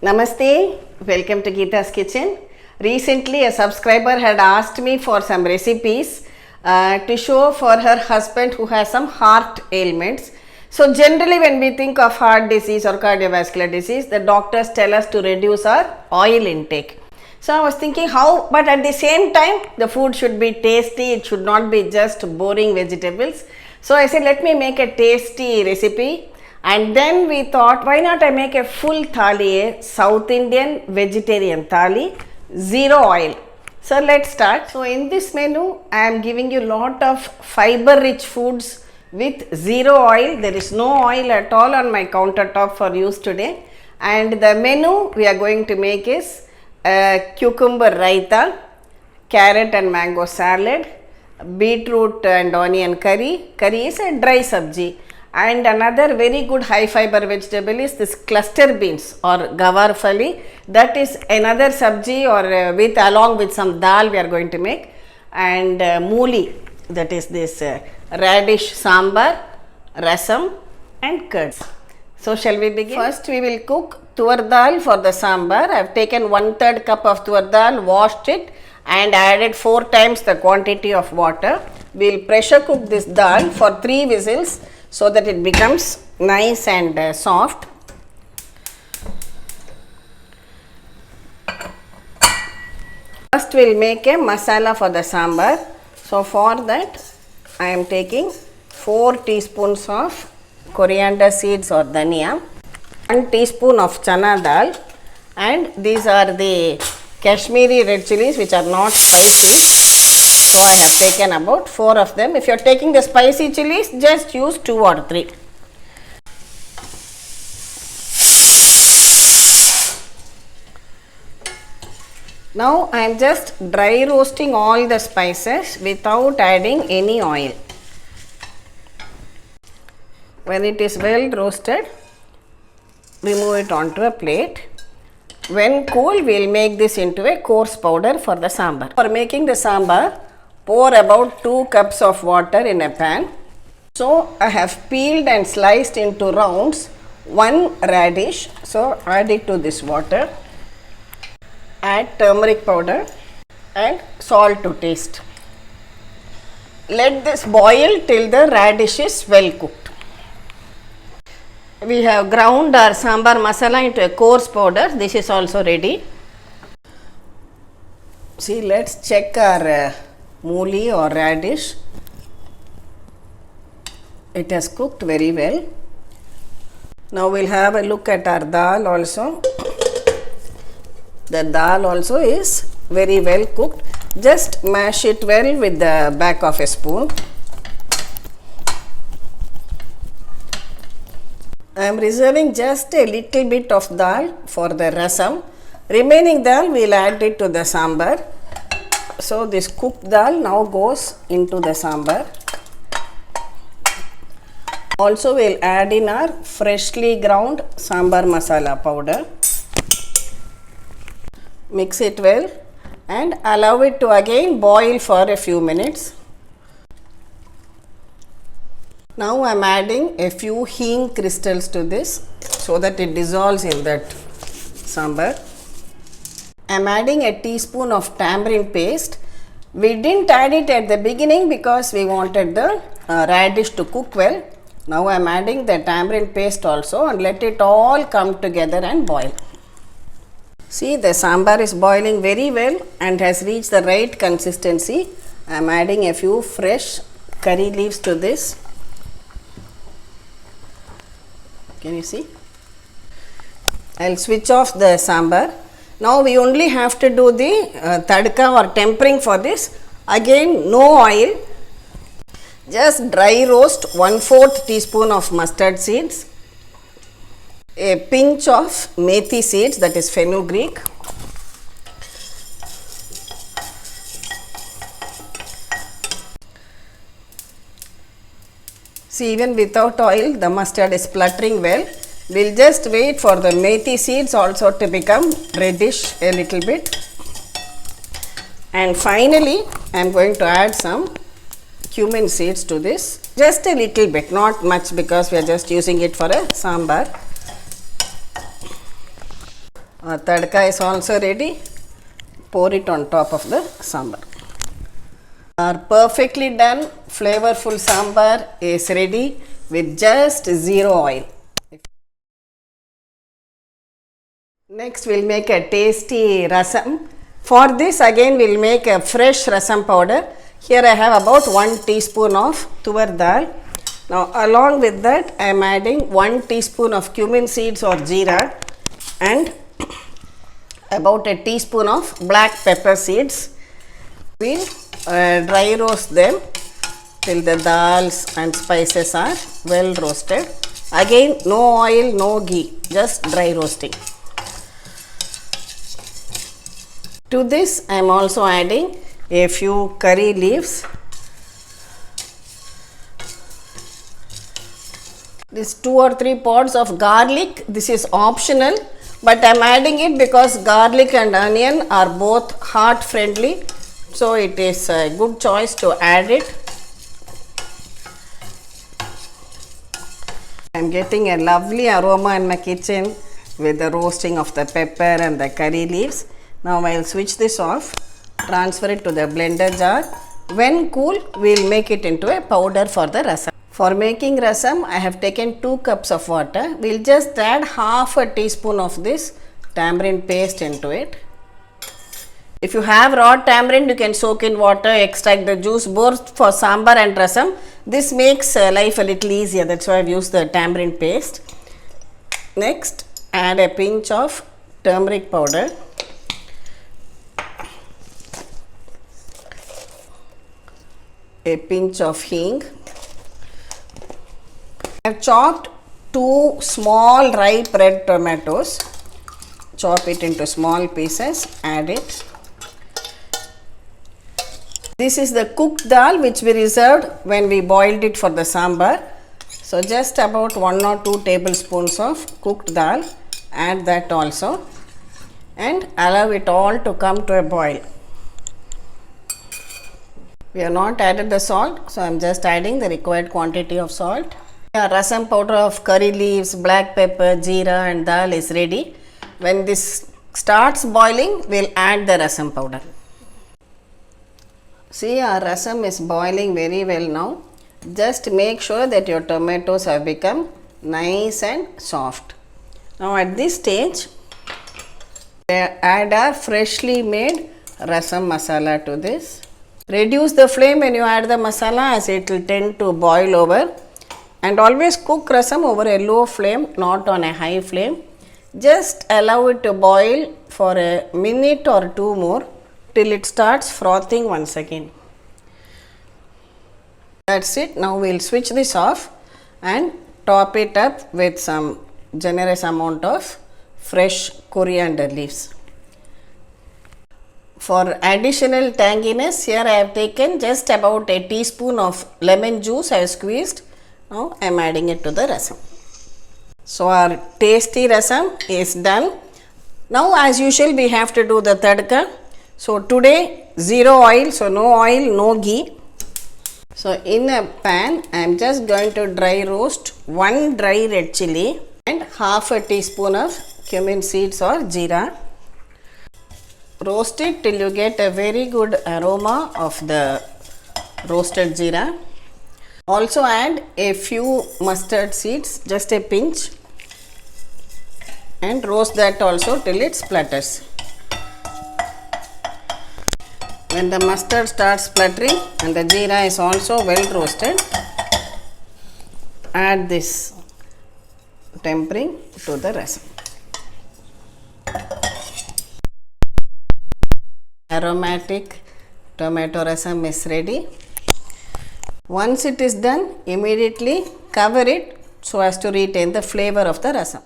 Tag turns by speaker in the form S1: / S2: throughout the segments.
S1: Namaste, welcome to Gita's Kitchen. Recently a subscriber had asked me for some recipes to show for her husband who has some heart ailments. So generally when we think of heart disease or cardiovascular disease, the doctors tell us to reduce our oil intake. So I was thinking how, but at the same time the food should be tasty, it should not be just boring vegetables. So I said let me make a tasty recipe. And then we thought, why not I make a full thali, a South Indian vegetarian thali, zero oil. So let's start. So in this menu, I am giving you lot of fiber rich foods with zero oil. There is no oil at all on my countertop for use today. And the menu we are going to make is cucumber raita, carrot and mango salad, beetroot and onion curry. Curry is a dry sabji. And another very good high fiber vegetable is this cluster beans or gawar phali. That is another sabji or with along with some dal we are going to make. And mooli, that is this radish sambar, rasam and curds. So shall we begin? First we will cook tuvar dal for the sambar. I have taken 1/3 cup of tuvar dal, washed it and added 4 times the quantity of water. We will pressure cook this dal for 3 whistles so that it becomes nice and soft. First we will make a masala for the sambar. So for that I am taking 4 teaspoons of coriander seeds or dhania, 1 teaspoon of chana dal, and these are the Kashmiri red chilies which are not spicy. So I have taken about 4 of them. If you are taking the spicy chilies, just use 2 or 3. Now I am just dry roasting all the spices without adding any oil. When it is well roasted, remove it onto a plate. When cool, we will make this into a coarse powder for the sambar. For making the sambar, pour about 2 cups of water in a pan. So I have peeled and sliced into rounds 1 radish. So add it to this water. Add turmeric powder and salt to taste. Let this boil till the radish is well cooked. We have ground our sambar masala into a coarse powder. This is also ready. See, let's check our mooli or radish. It has cooked very well. Now we'll have a look at our dal also. The dal also is very well cooked. Just mash it well with the back of a spoon. I am reserving just a little bit of dal for the rasam. Remaining dal we will add it to the sambar. So this cooked dal now goes into the sambar. Also we will add in our freshly ground sambar masala powder. Mix it well and allow it to again boil for a few minutes. Now I am adding a few hing crystals to this so that it dissolves in that sambar. I am adding a teaspoon of tamarind paste. We didn't add it at the beginning because we wanted the radish to cook well. Now I am adding the tamarind paste also and let it all come together and boil. See, the sambar is boiling very well and has reached the right consistency. I am adding a few fresh curry leaves to this. Can you see? I will switch off the sambar. Now we only have to do the tadka or tempering for this. Again, no oil. Just dry roast 1/4 teaspoon of mustard seeds, a pinch of methi seeds, that is fenugreek, see, even without oil the mustard is spluttering well. We will just wait for the methi seeds also to become reddish a little bit. And finally I am going to add some cumin seeds to this, just a little bit, not much because we are just using it for a sambar. Tadka is also ready. Pour it on top of the sambar. Our perfectly done flavorful sambar is ready with just zero oil. Next we'll make a tasty rasam. For this again we'll make a fresh rasam powder. Here I have about 1 teaspoon of tuvar dal. Now along with that I am adding 1 teaspoon of cumin seeds or jeera and about a teaspoon of black pepper seeds. We'll dry roast them till the dals and spices are well roasted. Again no oil, no ghee, just dry roasting. To this I am also adding a few curry leaves. This 2 or 3 pods of garlic, this is optional, but I am adding it because garlic and onion are both heart friendly, so it is a good choice to add it. I am getting a lovely aroma in my kitchen with the roasting of the pepper and the curry leaves. Now I will switch this off, transfer it to the blender jar. When cool, we will make it into a powder for the rasam. For making rasam, I have taken 2 cups of water. We will just add half a teaspoon of this tamarind paste into it. If you have raw tamarind, you can soak in water, extract the juice both for sambar and rasam. This makes life a little easier. That's why I have used the tamarind paste. Next, add a pinch of turmeric powder. A pinch of hing. I have chopped 2 small ripe red tomatoes. Chop it into small pieces, add it. This is the cooked dal which we reserved when we boiled it for the sambar. So just about 1 or 2 tablespoons of cooked dal, add that also and allow it all to come to a boil. We have not added the salt, so I am just adding the required quantity of salt. Our rasam powder of curry leaves, black pepper, jeera and dal is ready. When this starts boiling, we will add the rasam powder. See, our rasam is boiling very well now. Just make sure that your tomatoes have become nice and soft. Now at this stage, add our freshly made rasam masala to this. Reduce the flame when you add the masala as it will tend to boil over, and always cook rasam over a low flame, not on a high flame. Just allow it to boil for a minute or 2 more till it starts frothing once again. That's it. Now we will switch this off and top it up with some generous amount of fresh coriander leaves. For additional tanginess, here I have taken just about a teaspoon of lemon juice I have squeezed. Now I am adding it to the rasam. So our tasty rasam is done. Now as usual we have to do the tadka. So today zero oil, so no oil, no ghee. So in a pan I am just going to dry roast 1 dry red chilli and half a teaspoon of cumin seeds or jeera. Roast it till you get a very good aroma of the roasted jeera. Also add a few mustard seeds, just a pinch, and roast that also till it splutters. When the mustard starts spluttering and the jeera is also well roasted, add this tempering to the rasam. Aromatic tomato rasam is ready. Once it is done, immediately cover it so as to retain the flavor of the rasam.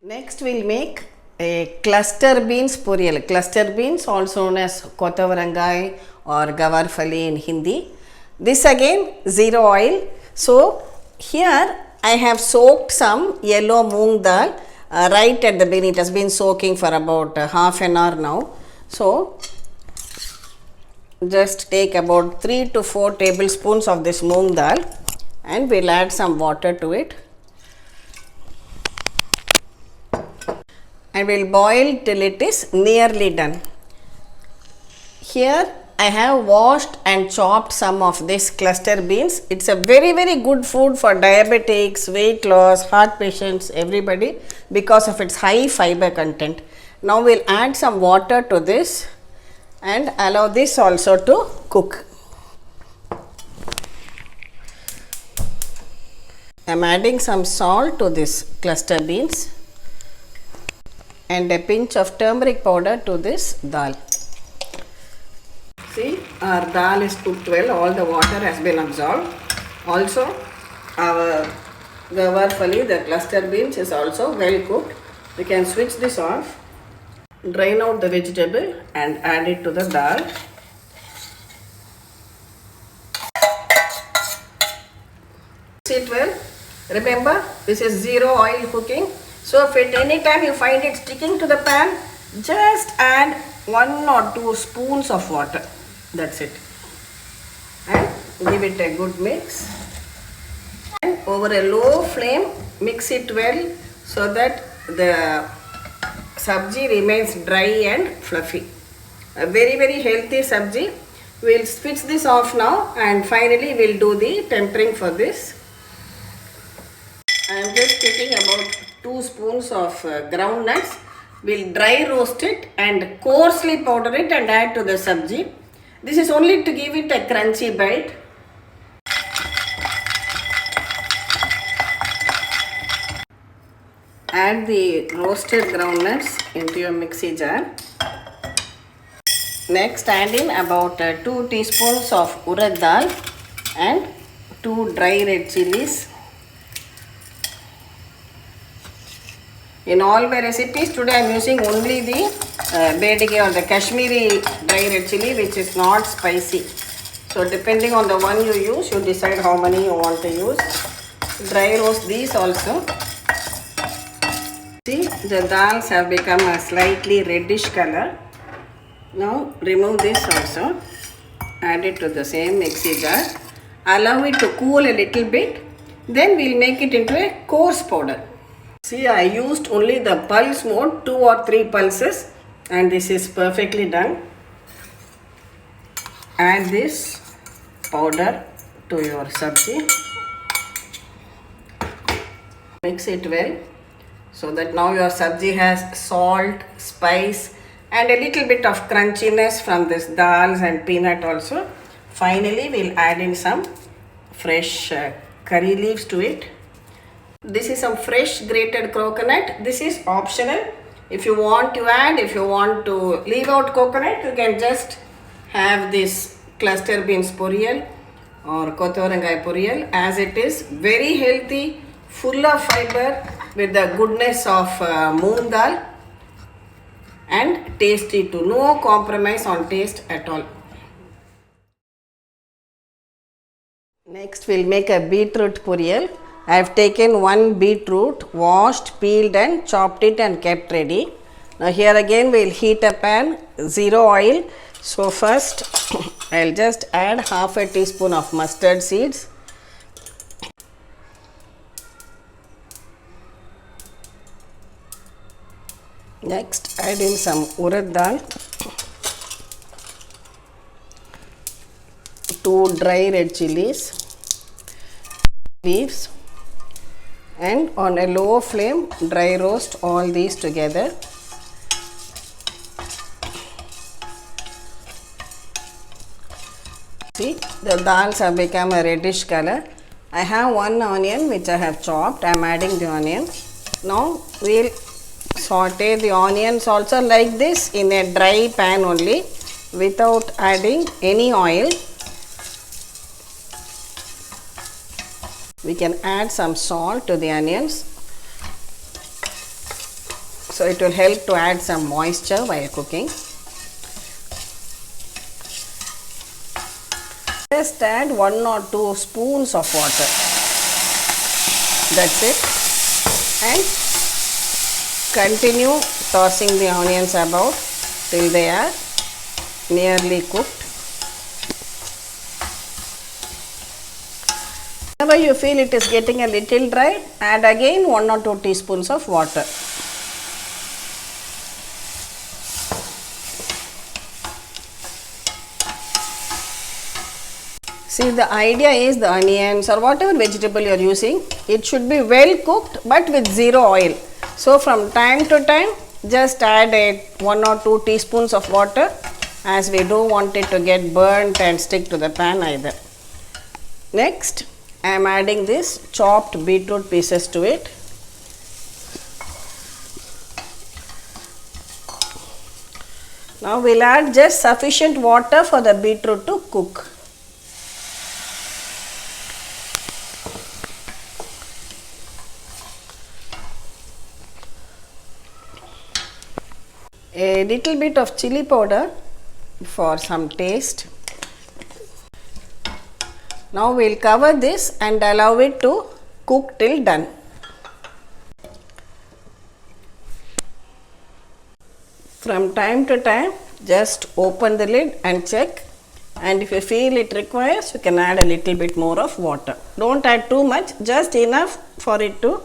S1: Next we will make a cluster beans poriyal. Cluster beans also known as kotavarangai or gavarfali in Hindi. This again zero oil. So here I have soaked some yellow moong dal right at the beginning. It has been soaking for about half an hour now. So just take about 3 to 4 tablespoons of this moong dal and we'll add some water to it. and we will boil till it is nearly done. Here I have washed and chopped some of this cluster beans. It's a very good food for diabetics, weight loss, heart patients, everybody, because of its high fiber content. Now we'll add some water to this and allow this also to cook. I am adding some salt to this cluster beans and a pinch of turmeric powder to this dal. See, our dal is cooked well, all the water has been absorbed. Also, our gavarfali, the cluster beans, is also well cooked. We can switch this off, drain out the vegetable and add it to the dal. Mix it well. Remember, this is zero oil cooking. So, if at any time you find it sticking to the pan, just add 1 or 2 spoons of water. That's it. And give it a good mix. And over a low flame, mix it well so that the sabji remains dry and fluffy. A very healthy sabji. We'll switch this off now and finally we'll do the tempering for this. I am just taking about 2 spoons of ground nuts. We'll dry roast it and coarsely powder it and add to the sabji. This is only to give it a crunchy bite. Add the roasted groundnuts into your mixie jar. Next, add in about 2 teaspoons of urad dal and 2 dry red chilies. In all my recipes today I am using only the bedige or the Kashmiri dry red chili, which is not spicy. So depending on the one you use, you decide how many you want to use. Dry roast these also. See, the dals have become a slightly reddish color. Now remove this also. Add it to the same mixie jar. Allow it to cool a little bit. Then we will make it into a coarse powder. See, I used only the pulse mode, 2 or 3 pulses, and this is perfectly done. Add this powder to your sabji. Mix it well so that now your sabji has salt, spice and a little bit of crunchiness from this dals and peanut also. Finally, we'll add in some fresh curry leaves to it. This is some fresh grated coconut. This is optional. If you want to add, if you want to leave out coconut, you can just have this cluster beans poriyal or kotorangai poriyal, as it is very healthy, full of fiber with the goodness of moong dal and tasty too. No compromise on taste at all. Next, we'll make a beetroot poriyal. I have taken 1 beetroot, washed, peeled and chopped it and kept ready. Now here again we will heat a pan, zero oil. So first I will just add half a teaspoon of mustard seeds. Next add in some urad dal, 2 dry red chilies, leaves, and on a low flame dry roast all these together. See, the dals have become a reddish color. I have 1 onion which I have chopped. I am adding the onion. Now we will saute the onions also like this in a dry pan only, without adding any oil. We can add some salt to the onions, so it will help to add some moisture while cooking. Just add 1 or 2 spoons of water. That's it. And continue tossing the onions about till they are nearly cooked. Whenever you feel it is getting a little dry, add again 1 or 2 teaspoons of water. See, the idea is the onions or whatever vegetable you are using, it should be well cooked but with zero oil. So from time to time, just add 1 or 2 teaspoons of water, as we don't want it to get burnt and stick to the pan either. Next, I am adding this chopped beetroot pieces to it. Now we'll add just sufficient water for the beetroot to cook. A little bit of chili powder for some taste. Now we'll cover this and allow it to cook till done. From time to time, just open the lid and check, and if you feel it requires, you can add a little bit more of water. Don't add too much, just enough for it to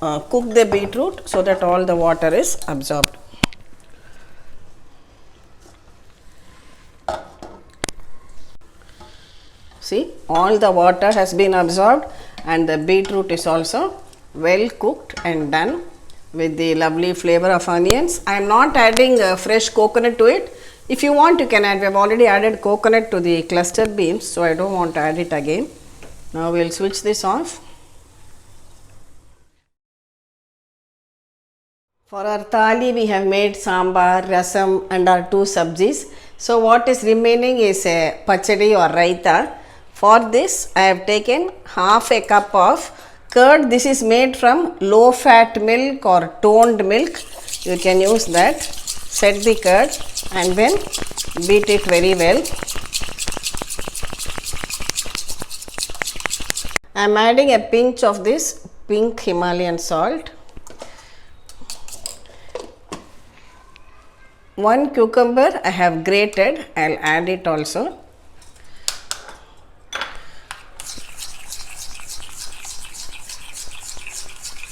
S1: cook the beetroot so that all the water is absorbed. See, all the water has been absorbed and the beetroot is also well cooked and done with the lovely flavor of onions. I am not adding fresh coconut to it. If you want, you can add. We have already added coconut to the clustered beans, so I don't want to add it again. Now we will switch this off. For our thali, we have made sambar, rasam and our 2 sabjis. So what is remaining is a pachadi or raita. For this, I have taken half a cup of curd. This is made from low fat milk or toned milk. You can use that. Set the curd and then beat it very well. I am adding a pinch of this pink Himalayan salt. 1 cucumber I have grated. I will add it also.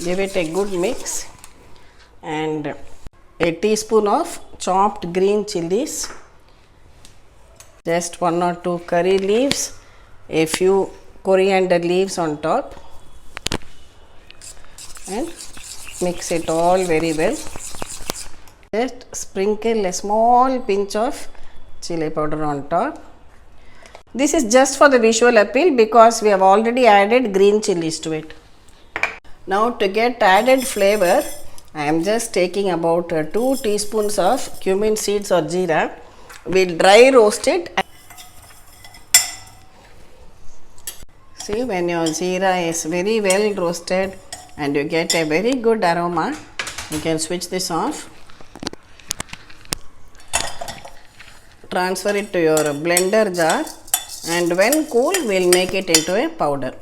S1: Give it a good mix, and a teaspoon of chopped green chilies, just 1 or 2 curry leaves, a few coriander leaves on top, and mix it all very well. Just sprinkle a small pinch of chili powder on top. This is just for the visual appeal because we have already added green chilies to it. Now to get added flavor, I am just taking about 2 teaspoons of cumin seeds or jeera. We'll dry roast it. See, when your jeera is very well roasted and you get a very good aroma, you can switch this off. Transfer it to your blender jar, and when cool, we'll make it into a powder.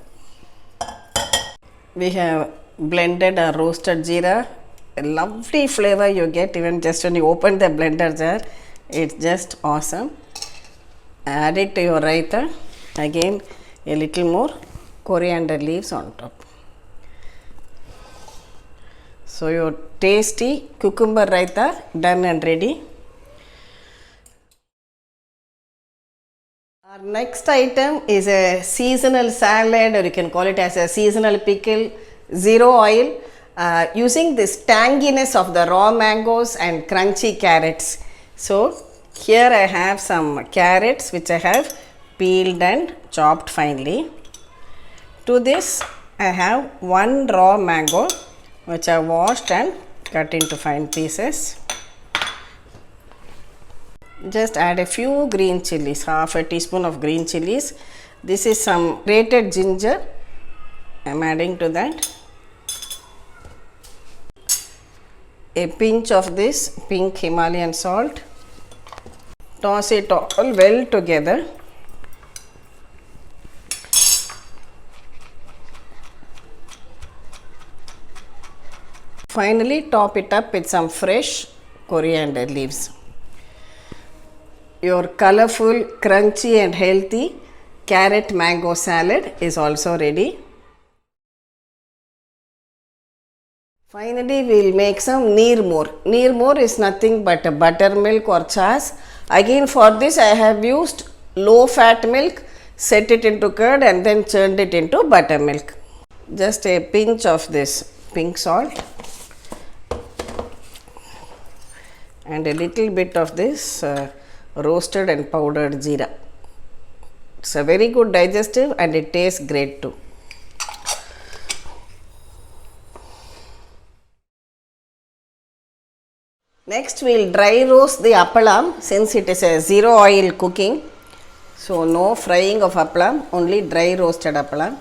S1: We have blended or roasted jeera. A lovely flavor you get even just when you open the blender jar. It's just awesome. Add it to your raita. Again, a little more coriander leaves on top. So your tasty cucumber raita done and ready. Our next item is a seasonal salad, or you can call it as a seasonal pickle, zero oil, using this tanginess of the raw mangoes and crunchy carrots. So here I have some carrots which I have peeled and chopped finely. To this I have 1 raw mango which I washed and cut into fine pieces. Just add a few green chilies, half a teaspoon of green chilies. This is some grated ginger. I am adding to that. A pinch of this pink Himalayan salt. Toss it all well together. Finally, top it up with some fresh coriander leaves. Your colorful, crunchy and healthy carrot mango salad is also ready. Finally, we will make some Neer Mor. Neer Mor is nothing but a buttermilk or chas. Again, for this I have used low fat milk. set it into curd and then churned it into buttermilk. Just a pinch of this pink salt and a little bit of this roasted and powdered jeera. It's a very good digestive and it tastes great too. Next we will dry roast the appalam since it is a zero oil cooking. So no frying of appalam, only dry roasted appalam.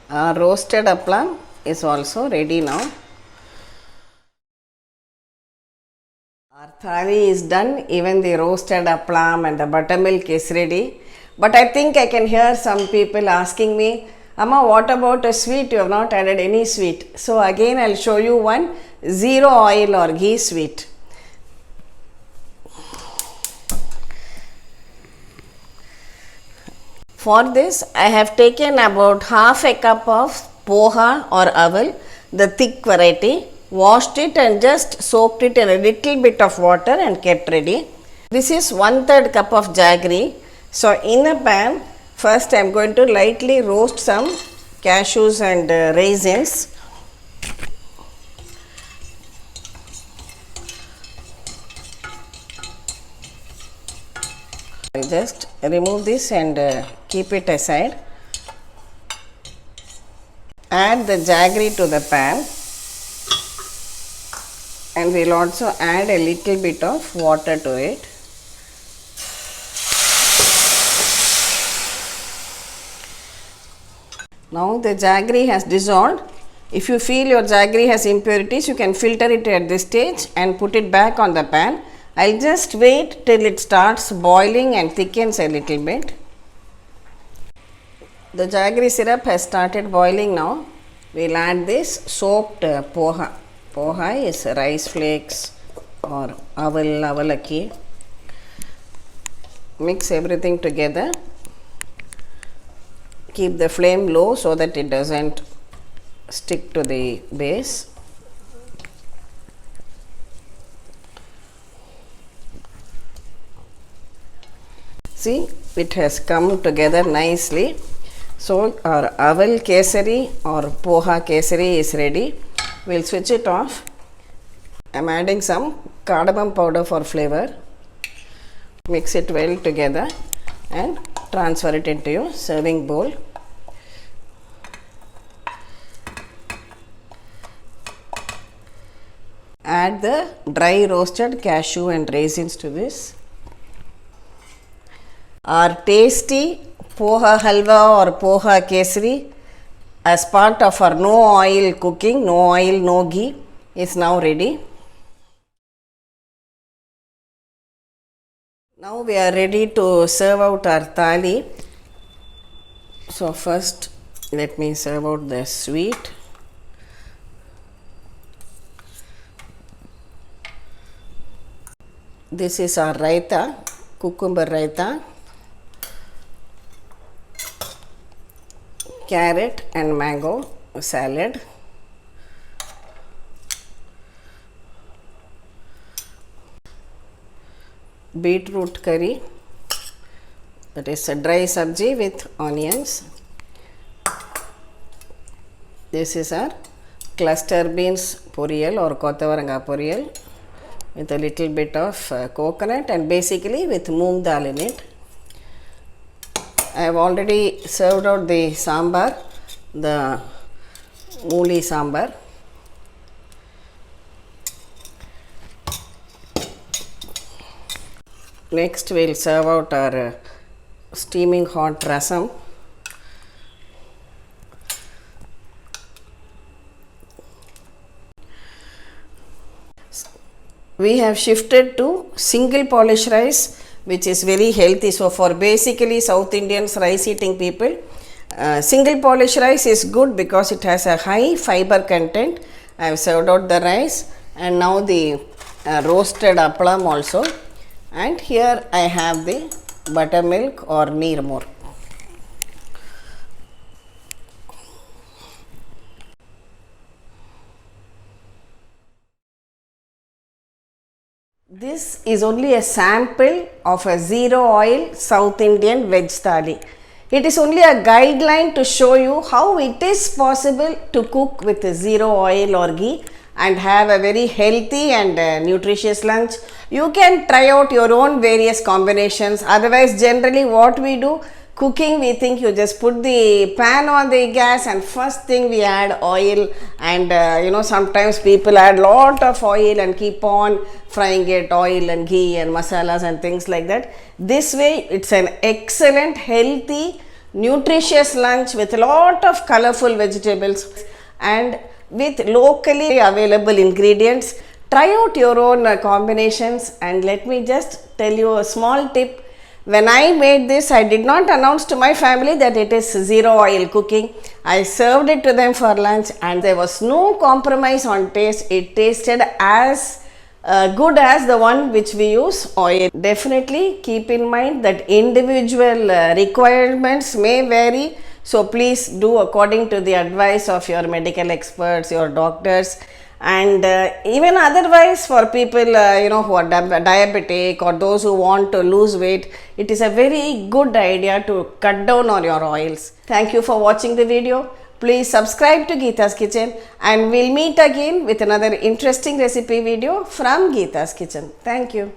S1: Our roasted appalam is also ready now. Our thali is done, even the roasted appalam and the buttermilk is ready. But I think I can hear some people asking me, Amma, what about a sweet? You have not added any sweet. So again I will show you one zero oil or ghee sweet. For this I have taken about half a cup of poha or aval, the thick variety. Washed it and just soaked it in a little bit of water and kept ready. This is 1/3 cup of jaggery. So in a pan, first I am going to lightly roast some cashews and raisins. I just remove this and keep it aside. Add the jaggery to the pan. And we will also add a little bit of water to it. Now the jaggery has dissolved. If you feel your jaggery has impurities, you can filter it at this stage and put it back on the pan. I will just wait till it starts boiling and thickens a little bit. The jaggery syrup has started boiling now. We will add this soaked poha. Poha is rice flakes or avalakki. Mix everything together. Keep the flame low so that it doesn't stick to the base. See, it has come together nicely. So our Aval Kesari or Poha Kesari is ready. We will switch it off. I am adding some cardamom powder for flavor. Mix it well together and transfer it into your serving bowl. Add the dry roasted cashew and raisins to this. Our tasty poha halwa or poha kesari as part of our no oil cooking, no oil, no ghee is now ready. Now we are ready to serve out our thali. So first let me serve out the sweet. This is our raita, cucumber raita, carrot and mango salad, beetroot curry, that is a dry sabji with onions. This is our cluster beans poriyal or kottavaranga poriyal with a little bit of coconut and basically with moong dal in it. I have already served out the sambar, the mooli sambar. Next we will serve out our steaming hot rasam. We have shifted to single polish rice, which is very healthy. So for basically South Indians, rice eating people, single polish rice is good because it has a high fiber content. I have served out the rice and now the roasted appalam also, and here I have the buttermilk or Neer Mor. This is only a sample of a zero oil South Indian veg thali. It is only a guideline to show you how it is possible to cook with zero oil or ghee and have a very healthy and nutritious lunch. You can try out your own various combinations. Otherwise, generally what we do, cooking, we think you just put the pan on the gas and first thing we add oil, and sometimes people add lot of oil and keep on frying it, oil and ghee and masalas and things like that. This way it's an excellent, healthy, nutritious lunch with a lot of colorful vegetables and with locally available ingredients. Try out your own combinations, and let me just tell you a small tip. When I made this, I did not announce to my family that it is zero oil cooking. I served it to them for lunch and there was no compromise on taste. It tasted as good as the one which we use oil. Definitely keep in mind that individual requirements may vary. So please do according to the advice of your medical experts, your doctors. And even otherwise, for people who are diabetic or those who want to lose weight, it is a very good idea to cut down on your oils. Thank you for watching the video. Please subscribe to Gita's Kitchen, and we'll meet again with another interesting recipe video from Gita's Kitchen. Thank you.